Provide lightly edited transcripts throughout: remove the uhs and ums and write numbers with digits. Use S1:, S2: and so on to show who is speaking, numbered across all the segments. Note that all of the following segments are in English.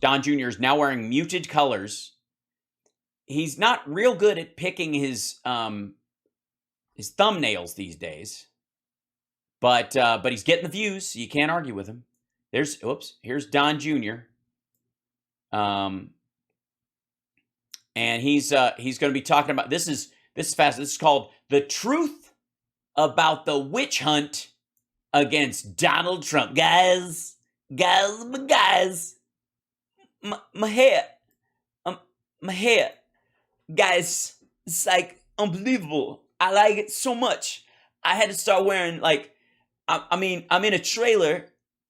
S1: Don Jr. is now wearing muted colors. He's not real good at picking his thumbnails these days, but he's getting the views. So you can't argue with him. Here's Don Jr. And he's going to be talking about this is fast. This is called The Truth About the Witch Hunt Against Donald Trump. Guys, my hair, guys, it's like unbelievable. I like it so much. I had to start wearing I'm in a trailer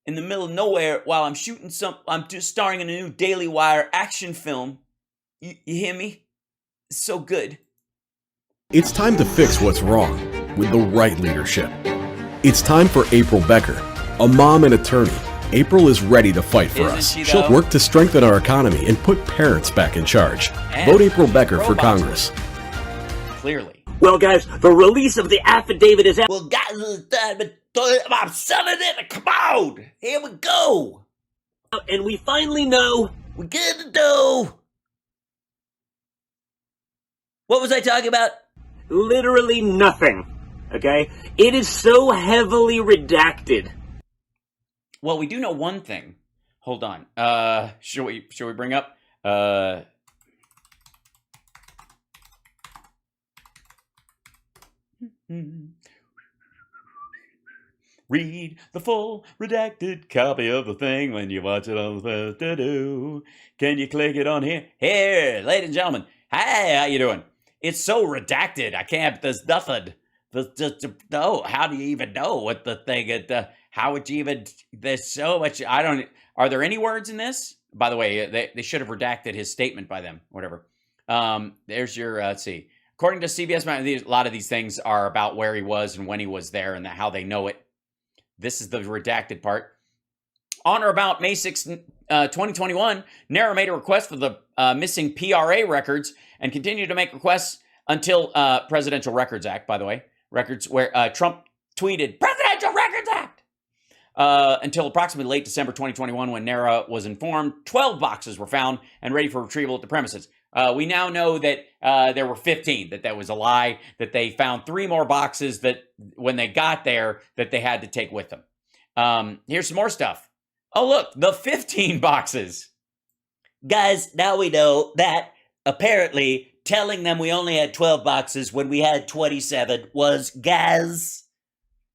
S1: in the middle of nowhere while I'm shooting I'm just starring in a new Daily Wire action film. You hear me? It's so good.
S2: It's time to fix what's wrong with the right leadership. It's time for April Becker, a mom and attorney. April is ready to fight for us. She'll work to strengthen our economy and put parents back in charge. Vote April Becker for Congress.
S1: Clearly.
S3: Well, guys, the release of the affidavit is out.
S1: Well, guys, I'm selling it. Come on. Here we go.
S3: And we finally know.
S1: We're gonna know. What was I talking about?
S3: Literally nothing. Okay? It is so heavily redacted.
S1: Well, we do know one thing. Hold on. Should we bring up read the full redacted copy of the thing when you watch it on the first. Can you click it on here? Here, ladies and gentlemen. Hey, how you doing? It's so redacted. I can't. There's nothing. No. How do you even know what the thing? How would you even? There's so much. I don't. Are there any words in this? By the way, they should have redacted his statement by them. Whatever. There's your. Let's see. According to CBS, a lot of these things are about where he was and when he was there and how they know it. This is the redacted part. On or about May 6, 2021, NARA made a request for the missing PRA records and continued to make requests until Presidential Records Act, by the way. Records where Trump tweeted, Presidential Records Act! Until approximately late December 2021 when NARA was informed 12 boxes were found and ready for retrieval at the premises. We now know that there were 15, that was a lie, that they found 3 more boxes that when they got there that they had to take with them. Here's some more stuff. Oh, look, the 15 boxes. Guys, now we know that apparently telling them we only had 12 boxes when we had 27 was, guys,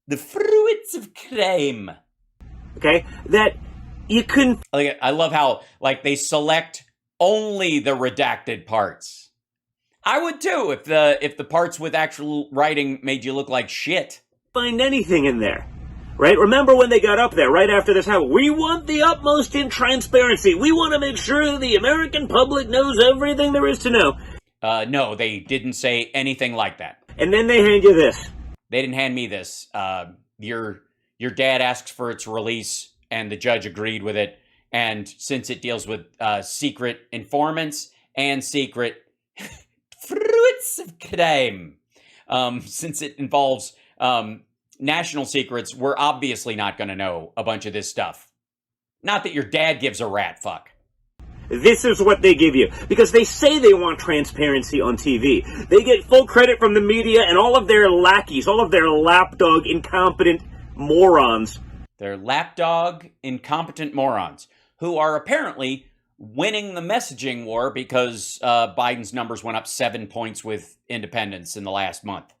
S1: the fruits of crime.
S3: Okay, that you couldn't.
S1: I love how, they select only the redacted parts. I would too if the parts with actual writing made you look like shit.
S3: Find anything in there. Right? Remember when they got up there, right after this happened? We want the utmost in transparency. We want to make sure the American public knows everything there is to know.
S1: No, they didn't say anything like that.
S3: And then they hand you this.
S1: They didn't hand me this. Your dad asked for its release, and the judge agreed with it. And since it deals with secret informants and secret fruits of crime, since it involves national secrets, we're obviously not going to know a bunch of this stuff. Not that your dad gives a rat fuck.
S3: This is what they give you. Because they say they want transparency on TV. They get full credit from the media and all of their lackeys, all of their lapdog, incompetent morons.
S1: They're lapdog, incompetent morons who are apparently winning the messaging war because Biden's numbers went up 7 points with independents in the last month.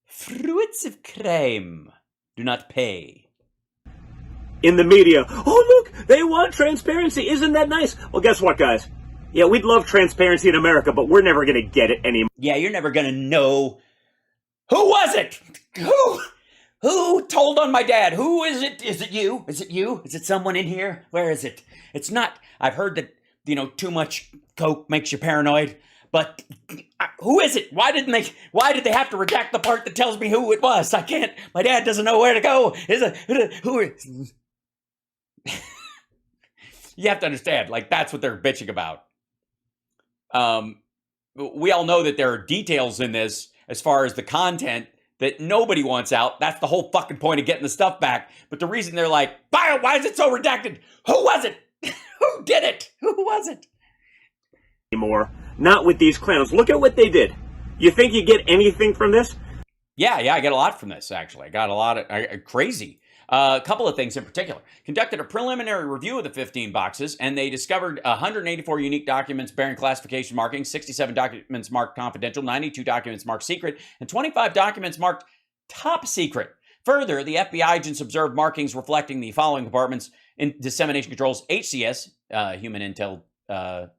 S1: Fruits of crime do not pay.
S3: In the media, oh look, they want transparency. Isn't that nice? Well, guess what, guys? Yeah, we'd love transparency in America, but we're never going to get it anymore.
S1: Yeah, you're never going to know. Who was it? Who told on my dad? Who is it? Is it you? Is it you? Is it someone in here? Where is it? It's not. I've heard that, too much coke makes you paranoid. But who is it? Why did they have to redact the part that tells me who it was? I can't. My dad doesn't know where to go. Who is? You have to understand, that's what they're bitching about. We all know that there are details in this as far as the content that nobody wants out. That's the whole fucking point of getting the stuff back. But the reason they're like, why is it so redacted? Who was it? Who did it? Who was it?
S3: Anymore. Not with these clowns. Look at what they did. You think you get anything from this?
S1: Yeah, I get a lot from this, actually. I got a lot of crazy. A couple of things in particular. Conducted a preliminary review of the 15 boxes, and they discovered 184 unique documents bearing classification markings, 67 documents marked confidential, 92 documents marked secret, and 25 documents marked top secret. Further, the FBI agents observed markings reflecting the following departments: in Dissemination Controls, HCS, Human Intel,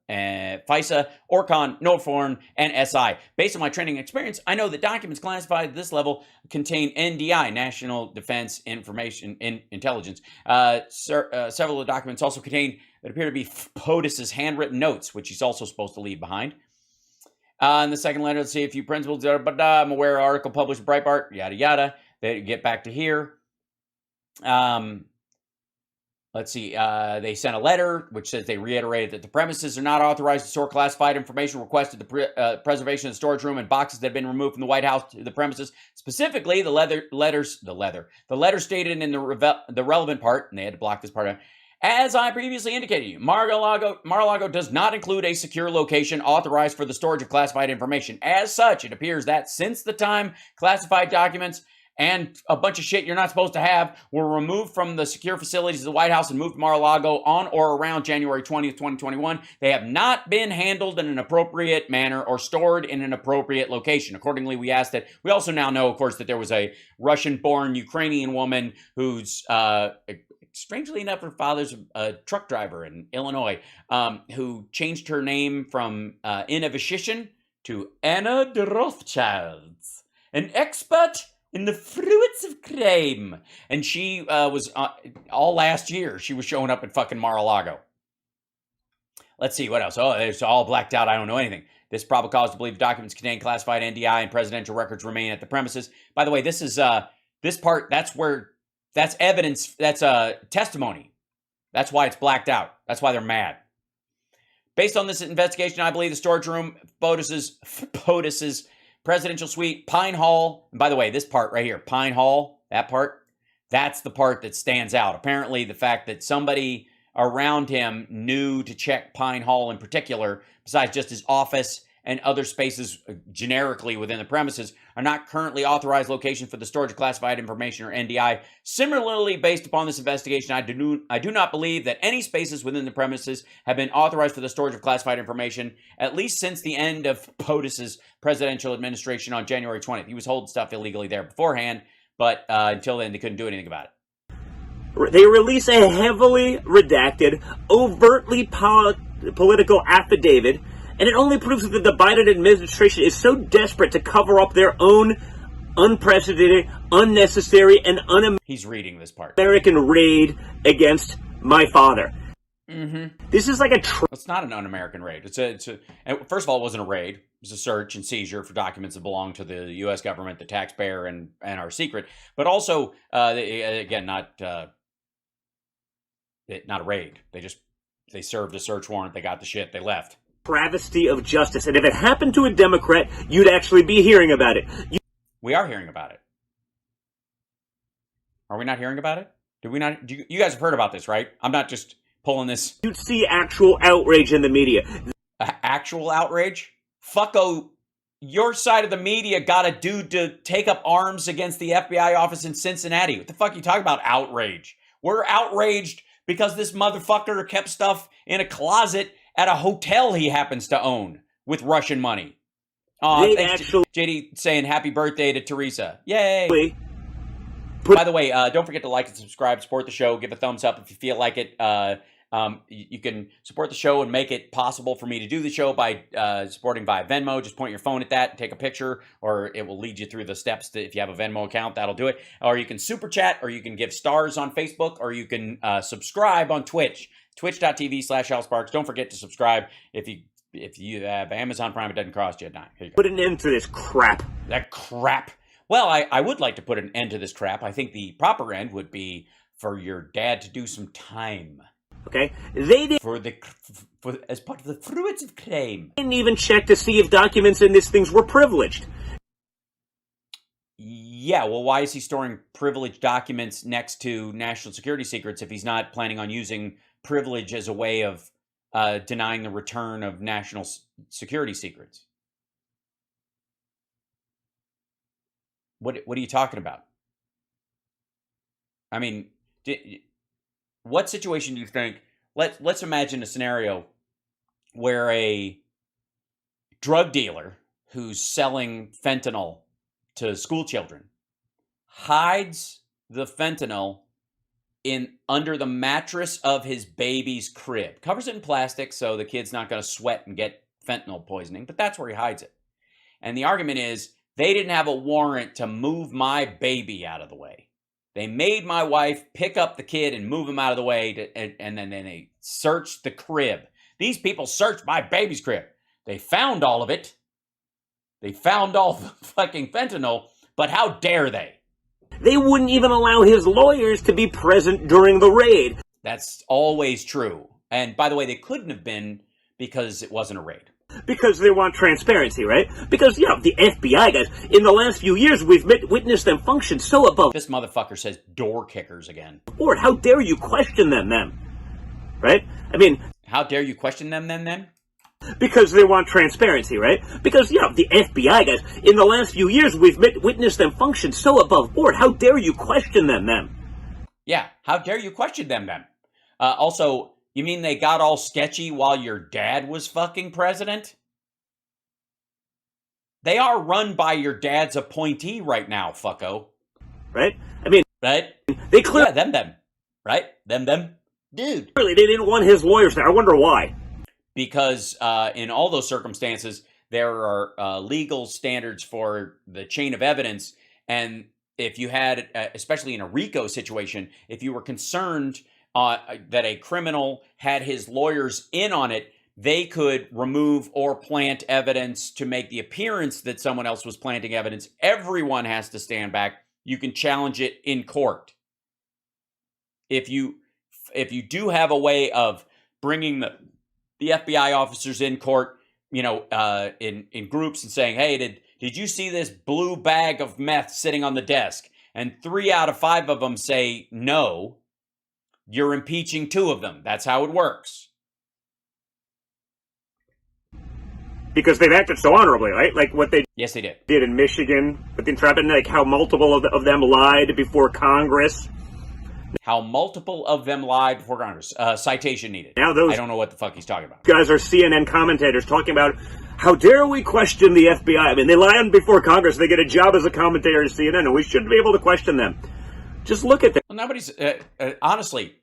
S1: and FISA, ORCON, NORFORN, and SI. Based on my training experience, I know that documents classified at this level contain NDI, National Defense Information Intelligence. Several of the documents also contain what appear to be POTUS's handwritten notes, which he's also supposed to leave behind. In the second letter, let's see a few principles. I'm aware of article published in Breitbart, yada, yada. They get back to here. Let's see, they sent a letter which says they reiterated that the premises are not authorized to store classified information, requested the preservation of the storage room and boxes that have been removed from the White House to the premises. Specifically, the letter stated in the relevant part, and they had to block this part out. As I previously indicated to you, Maralago does not include a secure location authorized for the storage of classified information. As such, it appears that since the time classified documents and a bunch of shit you're not supposed to have were removed from the secure facilities of the White House and moved to Mar-a-Lago on or around January 20th, 2021. They have not been handled in an appropriate manner or stored in an appropriate location. Accordingly, we asked that. We also now know, of course, that there was a Russian-born Ukrainian woman who's, strangely enough, her father's a truck driver in Illinois, who changed her name from Inna Vishishin to Anna de Rothschild, an expert in the fruits of crime. And she was, all last year, she was showing up at fucking Mar-a-Lago. Let's see, what else? Oh, it's all blacked out. I don't know anything. This probable cause to believe documents contain classified NDI and presidential records remain at the premises. By the way, this is, this part, that's evidence, that's testimony. That's why it's blacked out. That's why they're mad. Based on this investigation, I believe the storage room, POTUS's presidential suite, Pine Hall. And by the way, this part right here, Pine Hall, that part, that's the part that stands out. Apparently, the fact that somebody around him knew to check Pine Hall in particular, besides just his office and other spaces generically within the premises, are not currently authorized locations for the storage of classified information or NDI. Similarly, based upon this investigation, I do not believe that any spaces within the premises have been authorized for the storage of classified information, at least since the end of POTUS's presidential administration on January 20th. He was holding stuff illegally there beforehand, but until then, they couldn't do anything about it.
S3: They release a heavily redacted, overtly political affidavit, and it only proves that the Biden administration is so desperate to cover up their own unprecedented, unnecessary, and
S1: He's reading this part.
S3: American raid against my father. This is like
S1: It's not an un-American raid. First of all, it wasn't a raid. It was a search and seizure for documents that belong to the U.S. government, the taxpayer, and our secret. But also, again, not a raid. They served a search warrant. They got the shit. They left.
S3: Travesty of justice. And if it happened to a Democrat, you'd actually be hearing about it.
S1: We are hearing about it. Are we not hearing about it? Did we not? You guys have heard about this, right? I'm not just pulling this.
S3: You'd see actual outrage in the media.
S1: Actual outrage? Fucko, your side of the media got a dude to take up arms against the FBI office in Cincinnati. What the fuck are you talking about, outrage? We're outraged because this motherfucker kept stuff in a closet at a hotel he happens to own with Russian money. Thanks JD saying happy birthday to Teresa. Yay. By the way, don't forget to like and subscribe, support the show, give a thumbs up if you feel like it. You can support the show and make it possible for me to do the show by supporting via Venmo. Just point your phone at that and take a picture, or it will lead you through the steps if you have a Venmo account. That'll do it. Or you can super chat, or you can give stars on Facebook, or you can subscribe on Twitch. Twitch.tv/HalSparks. Don't forget to subscribe if you have Amazon Prime. It doesn't cost you a dime. Here you go.
S3: Put an end to this crap.
S1: That crap. Well, I would like to put an end to this crap. I think the proper end would be for your dad to do some time.
S3: Okay? They didn't
S1: as part of the fruits of crime.
S3: Even check to see if documents in these things were privileged.
S1: Yeah, well, why is he storing privileged documents next to national security secrets if he's not planning on using privilege as a way of denying the return of national security secrets? What are you talking about? I mean, what situation do you think? Let's imagine a scenario where a drug dealer who's selling fentanyl to school children hides the fentanyl in under the mattress of his baby's crib, covers it in plastic so the kid's not going to sweat and get fentanyl poisoning, but that's where he hides it. And the argument is they didn't have a warrant to move my baby out of the way. They made my wife pick up the kid and move him out of the way, and then they searched the crib. These people searched my baby's crib. They found all of it. They found all the fucking fentanyl, but how dare they?
S3: They wouldn't even allow his lawyers to be present during the raid.
S1: That's always true. And by the way, they couldn't have been because it wasn't a raid.
S3: Because they want transparency, right? Because, the FBI guys, in the last few years, we've witnessed them function so above
S1: This motherfucker says door kickers again.
S3: board. How dare you question them then? Right? I mean...
S1: How dare you question them then?
S3: Because they want transparency, right? Because, the FBI guys, in the last few years, we've witnessed them function so above board. How dare you question them then?
S1: Yeah, how dare you question them then? Also, you mean they got all sketchy while your dad was fucking president? They are run by your dad's appointee right now, fucko.
S3: Right? I mean...
S1: Right?
S3: They clearly...
S1: Yeah, them. Right? Them. Dude.
S3: Clearly, they didn't want his lawyers there. I wonder why.
S1: Because in all those circumstances, there are legal standards for the chain of evidence. And if you had, especially in a RICO situation, if you were concerned that a criminal had his lawyers in on it, they could remove or plant evidence to make the appearance that someone else was planting evidence. Everyone has to stand back. You can challenge it in court. If you do have a way of bringing the FBI officers in court, in groups and saying, hey, did you see this blue bag of meth sitting on the desk? And 3 out of 5 of them say no, you're impeaching 2 of them. That's how it works.
S3: Because they've acted so honorably, right? Like what they
S1: Yes, they did.
S3: did in Michigan with the entrapment, like how multiple of them lied before Congress.
S1: How multiple of them lied before Congress. Citation needed.
S3: Now those
S1: I don't know what the fuck he's talking about.
S3: guys are CNN commentators talking about how dare we question the FBI. I mean, they lie before Congress. They get a job as a commentator at CNN, and we shouldn't be able to question them. Just look at them.
S1: Well, nobody's, honestly,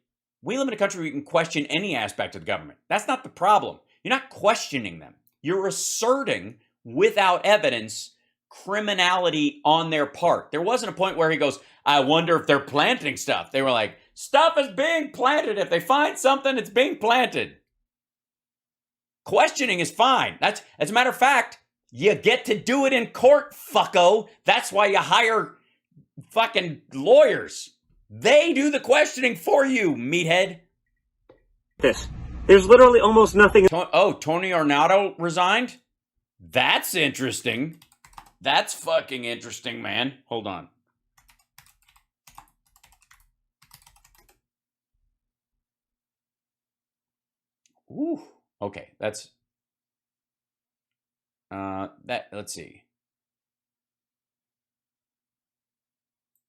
S1: we live in a country where you can question any aspect of the government. That's not the problem. You're not questioning them. You're asserting, without evidence, criminality on their part. There wasn't a point where he goes, I wonder if they're planting stuff. They were like, stuff is being planted. If they find something, it's being planted. Questioning is fine. That's, as a matter of fact, you get to do it in court, fucko. That's why you hire fucking lawyers. They do the questioning for you, meathead.
S3: There's literally almost nothing.
S1: Tony Ornato resigned? That's interesting. That's fucking interesting, man. Hold on. Ooh. Okay, that's let's see.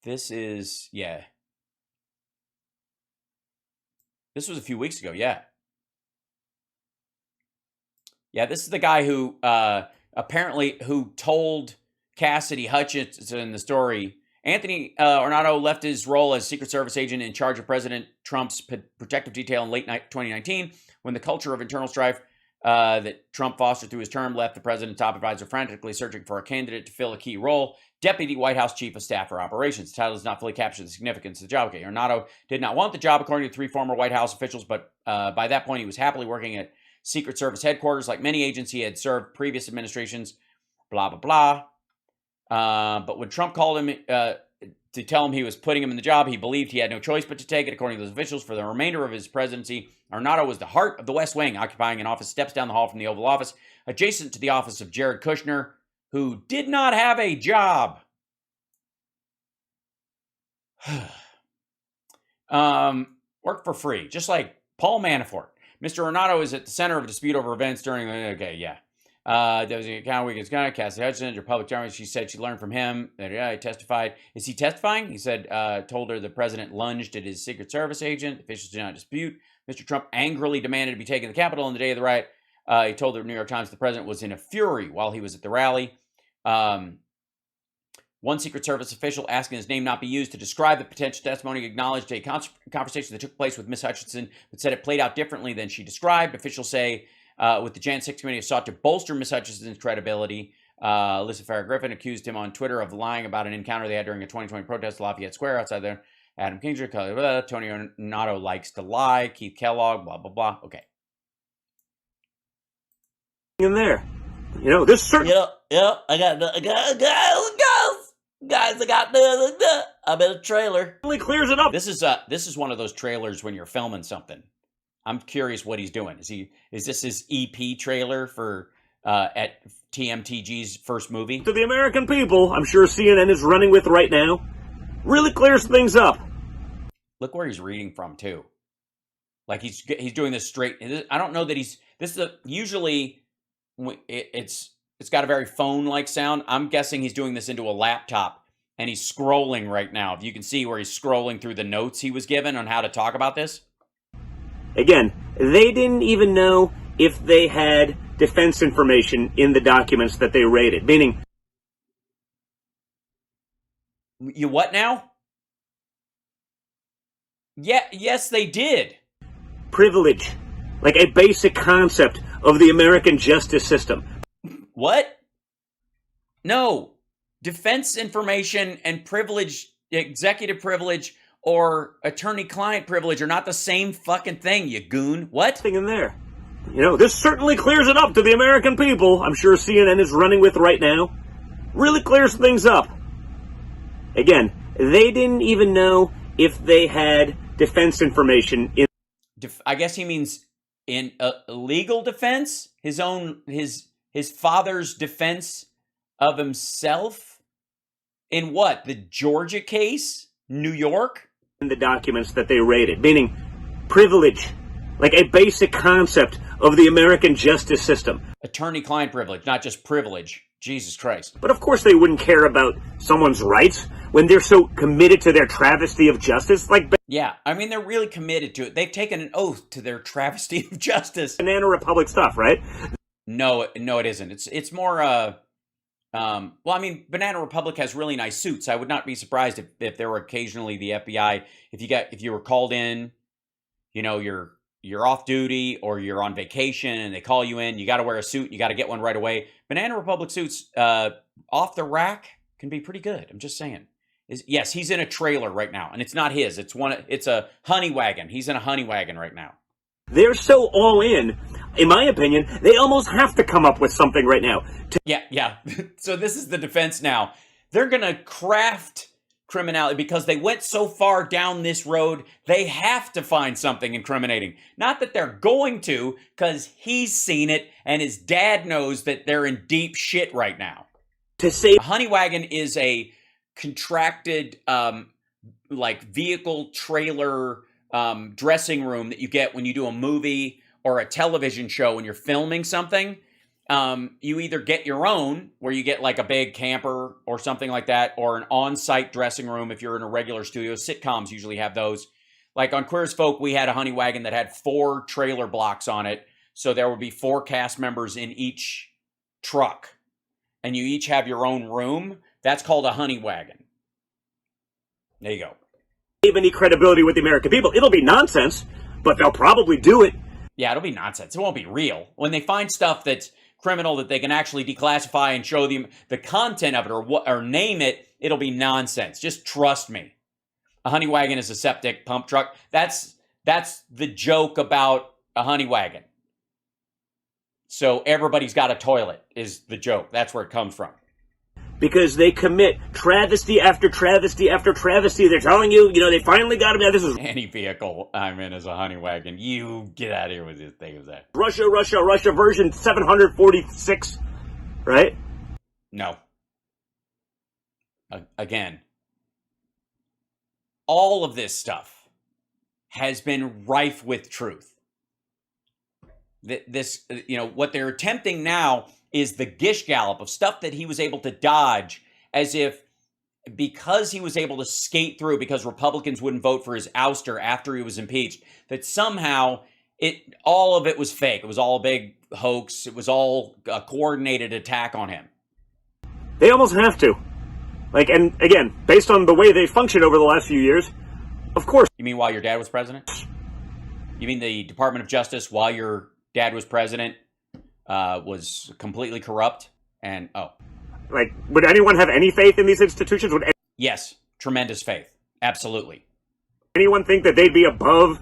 S1: This is This was a few weeks ago, yeah. Yeah, this is the guy who apparently who told Cassidy Hutchinson the story. Anthony Ornato left his role as Secret Service agent in charge of President Trump's protective detail in late 2019 when the culture of internal strife that Trump fostered through his term left the president's top advisor frantically searching for a candidate to fill a key role, Deputy White House Chief of Staff for Operations. The title does not fully capture the significance of the job. Okay, Ornato did not want the job, according to 3 former White House officials, but by that point he was happily working at Secret Service headquarters. Like many agents, he had served previous administrations, blah, blah, blah. But when Trump called him to tell him he was putting him in the job, he believed he had no choice but to take it. According to those officials, for the remainder of his presidency, Ornato was the heart of the West Wing, occupying an office steps down the hall from the Oval Office, adjacent to the office of Jared Kushner, who did not have a job. Work for free, just like Paul Manafort. Mr. Ornato is at the center of a dispute over events during the... Okay, yeah. There was an account weekend's guy, Cassie Hutchinson, your public term. She said she learned from him that he testified. Is he testifying? He said, told her the president lunged at his Secret Service agent. Officials did not dispute. Mr. Trump angrily demanded to be taken to the Capitol on the day of the riot. He told the New York Times the president was in a fury while he was at the rally. One Secret Service official asking his name not be used to describe the potential testimony acknowledged a conversation that took place with Ms. Hutchinson, but said it played out differently than she described. Officials say with the Jan 6 committee sought to bolster Ms. Hutchinson's credibility. Alyssa Farrah Griffin accused him on Twitter of lying about an encounter they had during a 2020 protest at Lafayette Square outside there. Adam Kingsley, Tony Ornato likes to lie. Keith Kellogg, blah, blah, blah. Okay.
S3: In there. You know, this certain...
S1: Yep. I got guys, I got I'm in a trailer.
S3: Really clears it up.
S1: This is one of those trailers when you're filming something. I'm curious what he's doing. Is this his EP trailer for at TMTG's first movie?
S3: To the American people, I'm sure CNN is running with right now. Really clears things up.
S1: Look where he's reading from too. Like he's doing this straight. I don't know that usually it's got a very phone-like sound. I'm guessing he's doing this into a laptop, and he's scrolling right now. If you can see where he's scrolling through the notes he was given on how to talk about this.
S3: Again, they didn't even know if they had defense information in the documents that they raided, meaning...
S1: You what now? Yeah, yes, they did.
S3: Privilege, like a basic concept of the American justice system.
S1: What? No. Defense information and privilege, executive privilege, or attorney-client privilege are not the same fucking thing, you goon. What?
S3: Thing in there. You know, this certainly clears it up to the American people. I'm sure CNN is running with right now. Really clears things up. Again, they didn't even know if they had defense information in...
S1: I guess he means in legal defense? His father's defense of himself? In what? The Georgia case? New York?
S3: In the documents that they raided, meaning privilege, like a basic concept of the American justice system.
S1: Attorney-client privilege, not just privilege. Jesus Christ.
S3: But of course they wouldn't care about someone's rights when they're so committed to their travesty of justice. Like,
S1: yeah, I mean, they're really committed to it. They've taken an oath to their travesty of justice.
S3: Banana Republic stuff, right?
S1: No, it isn't. It's more, well, I mean, Banana Republic has really nice suits. I would not be surprised if there were occasionally the FBI, if you were called in, you know, you're off duty or you're on vacation and they call you in, you got to wear a suit, you got to get one right away. Banana Republic suits, off the rack, can be pretty good. I'm just saying. Yes, he's in a trailer right now, and it's not his. It's a honey wagon. He's in a honey wagon right now.
S3: They're so all in my opinion, they almost have to come up with something right now.
S1: Yeah. So this is the defense now. They're going to craft criminality because they went so far down this road, they have to find something incriminating. Not that they're going to, because he's seen it, and his dad knows that they're in deep shit right now.
S3: To say
S1: a honey wagon is a contracted, like vehicle trailer dressing room that you get when you do a movie or a television show when you're filming something. You either get your own, where you get like a big camper or something like that, or an on-site dressing room if you're in a regular studio. Sitcoms usually have those. Like on Queer as Folk, we had a honey wagon that had 4 trailer blocks on it. So there would be 4 cast members in each truck. And you each have your own room. That's called a honey wagon. There you go.
S3: Have any credibility with the American people. It'll be nonsense, but they'll probably do it.
S1: Yeah, it'll be nonsense. It won't be real. When they find stuff that's criminal that they can actually declassify and show them the content of it or name it, it'll be nonsense. Just trust me. A honey wagon is a septic pump truck. That's the joke about a honey wagon. So everybody's got a toilet is the joke. That's where it comes from.
S3: Because they commit travesty after travesty after travesty. They're telling you, they finally got him. Now this is
S1: any vehicle I'm in is a honey wagon. You get out of here with this thing of that.
S3: Russia version 746, right?
S1: No. Again, all of this stuff has been rife with truth. This, what they're attempting now is the gish gallop of stuff that he was able to dodge, as if because he was able to skate through, because Republicans wouldn't vote for his ouster after he was impeached, that somehow all of it was fake. It was all a big hoax. It was all a coordinated attack on him.
S3: They almost have to. And again, based on the way they functioned over the last few years, of course.
S1: You mean while your dad was president? You mean the Department of Justice, while your dad was president, was completely corrupt? And,
S3: would anyone have any faith in these institutions?
S1: Yes, tremendous faith. Absolutely.
S3: Anyone think that they'd be above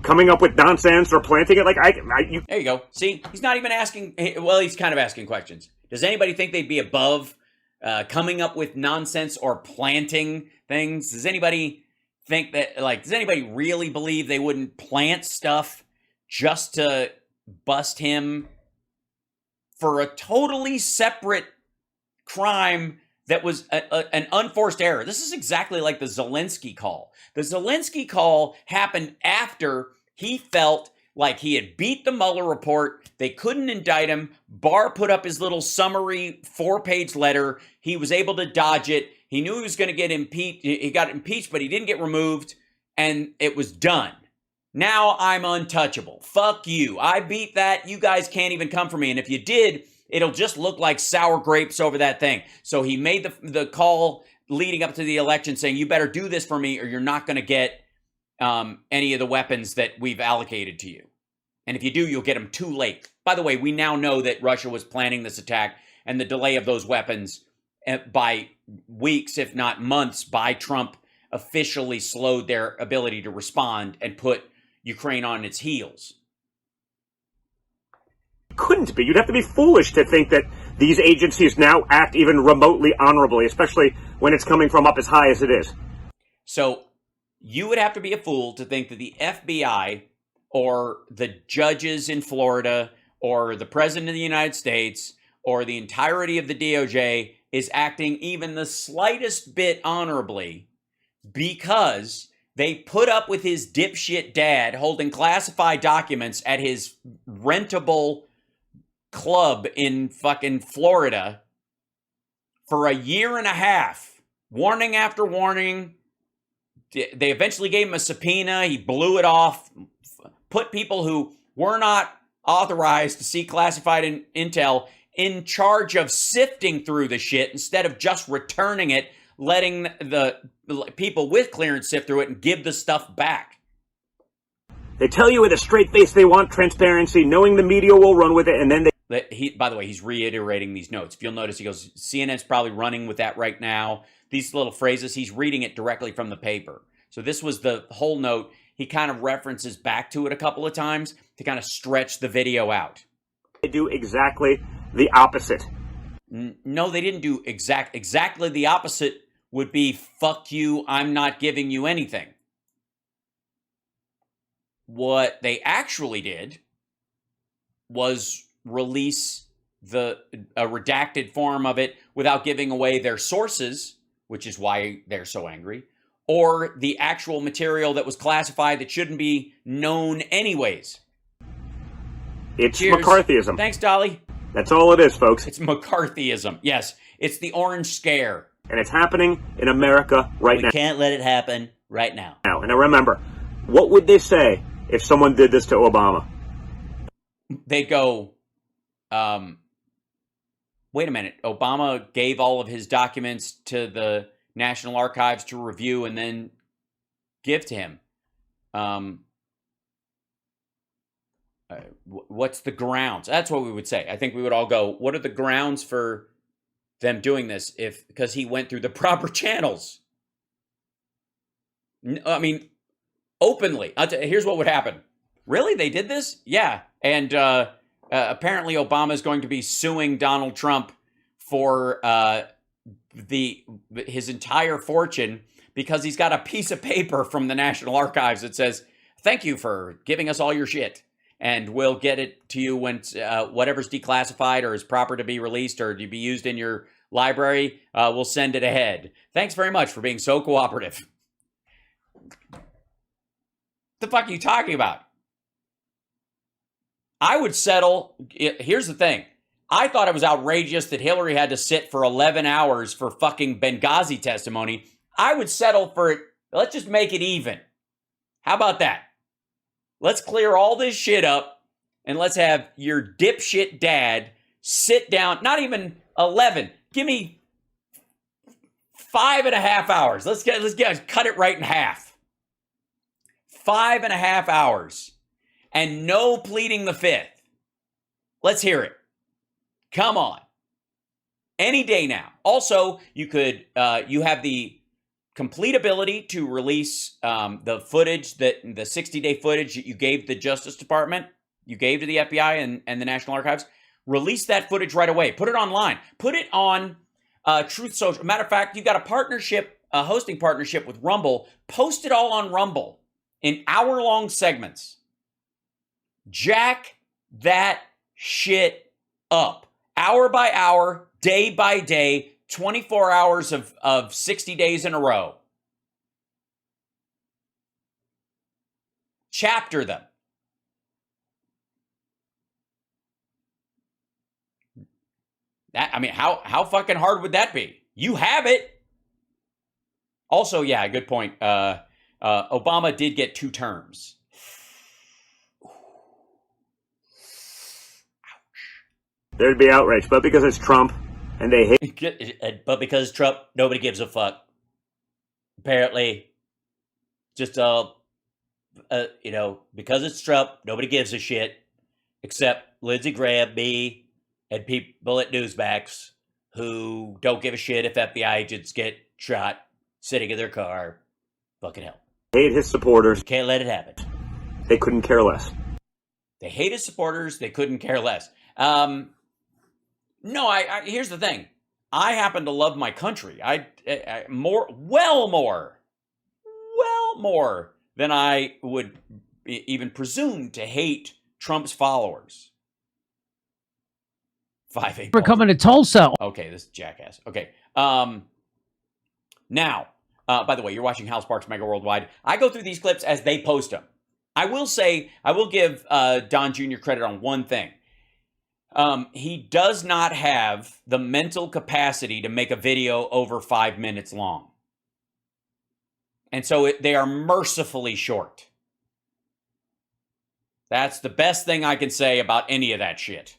S3: coming up with nonsense or planting it?
S1: There you go. See, he's not even asking. Well, he's kind of asking questions. Does anybody think they'd be above coming up with nonsense or planting things? Does anybody think that, does anybody really believe they wouldn't plant stuff just to bust him for a totally separate crime that was an unforced error? This is exactly like the Zelensky call. The Zelensky call happened after he felt like he had beat the Mueller report. They couldn't indict him. Barr put up his little summary 4-page letter. He was able to dodge it. He knew he was going to get impeached. He got impeached, but he didn't get removed, and it was done. Now I'm untouchable. Fuck you. I beat that. You guys can't even come for me. And if you did, it'll just look like sour grapes over that thing. So he made the call leading up to the election saying, you better do this for me or you're not going to get any of the weapons that we've allocated to you. And if you do, you'll get them too late. By the way, we now know that Russia was planning this attack, and the delay of those weapons by weeks, if not months, by Trump officially slowed their ability to respond and put Ukraine on its heels.
S3: Couldn't be. You'd have to be foolish to think that these agencies now act even remotely honorably, especially when it's coming from up as high as it is.
S1: So you would have to be a fool to think that the FBI or the judges in Florida or the president of the United States or the entirety of the DOJ is acting even the slightest bit honorably because they put up with his dipshit dad holding classified documents at his rentable club in fucking Florida for a year and a half. Warning after warning. They eventually gave him a subpoena. He blew it off. Put people who were not authorized to see classified intel in charge of sifting through the shit instead of just returning it, letting the people with clearance sift through it and give the stuff back.
S3: They tell you with a straight face they want transparency, knowing the media will run with it, and then
S1: by the way, he's reiterating these notes. If you'll notice, he goes, CNN's probably running with that right now. These little phrases, he's reading it directly from the paper. So this was the whole note. He kind of references back to it a couple of times to kind of stretch the video out.
S3: They do exactly the opposite.
S1: No, they didn't do exactly the opposite. Would be, fuck you, I'm not giving you anything. What they actually did was release a redacted form of it without giving away their sources, which is why they're so angry, or the actual material that was classified that shouldn't be known anyways.
S3: It's
S1: Cheers.
S3: McCarthyism.
S1: Thanks, Dolly.
S3: That's all it is, folks.
S1: It's McCarthyism. Yes, it's the Orange Scare.
S3: And it's happening in America right now.
S1: We can't let it happen right now.
S3: And now remember, what would they say if someone did this to Obama?
S1: They'd go, wait a minute, Obama gave all of his documents to the National Archives to review and then give to him. What's the grounds? That's what we would say. I think we would all go, what are the grounds for them doing this because he went through the proper channels? I mean, openly. Here's what would happen. Really? They did this? Yeah. And apparently Obama is going to be suing Donald Trump for his entire fortune because he's got a piece of paper from the National Archives that says, thank you for giving us all your shit. And we'll get it to you when whatever's declassified or is proper to be released or to be used in your library, we'll send it ahead. Thanks very much for being so cooperative. The fuck are you talking about? I would settle. Here's the thing. I thought it was outrageous that Hillary had to sit for 11 hours for fucking Benghazi testimony. I would settle for it. Let's just make it even. How about that? Let's clear all this shit up and let's have your dipshit dad sit down. Not even 11. Give me 5.5 hours. Let's cut it right in half. 5.5 hours. And no pleading the fifth. Let's hear it. Come on. Any day now. Also, you have the complete ability to release the footage, the 60-day footage that you gave the Justice Department, you gave to the FBI and the National Archives. Release that footage right away. Put it online. Put it on Truth Social. Matter of fact, you've got a partnership, a hosting partnership with Rumble. Post it all on Rumble in hour-long segments. Jack that shit up. Hour by hour, day by day, 24 hours of 60 days in a row. Chapter them. How fucking hard would that be? You have it. Also, yeah, good point. Obama did get 2 terms.
S3: There'd be outrage, but because it's Trump and they hate.
S1: But because Trump, nobody gives a fuck. Apparently, just because it's Trump, nobody gives a shit except Lindsey Graham, me, and people at Newsmax who don't give a shit if FBI agents get shot sitting in their car. Fucking hell.
S3: Hate his supporters.
S1: Can't let it happen.
S3: They couldn't care less.
S1: They hate his supporters. They couldn't care less. No, here's the thing. I happen to love my country. Well more than I would even presume to hate Trump's followers. 5-8.
S4: We're coming to Tulsa.
S1: Okay, this is jackass. Okay. Now, by the way, you're watching Hal Sparks Mega Worldwide. I go through these clips as they post them. I will give Don Jr. credit on one thing. He does not have the mental capacity to make a video over 5 minutes long. And so they are mercifully short. That's the best thing I can say about any of that shit.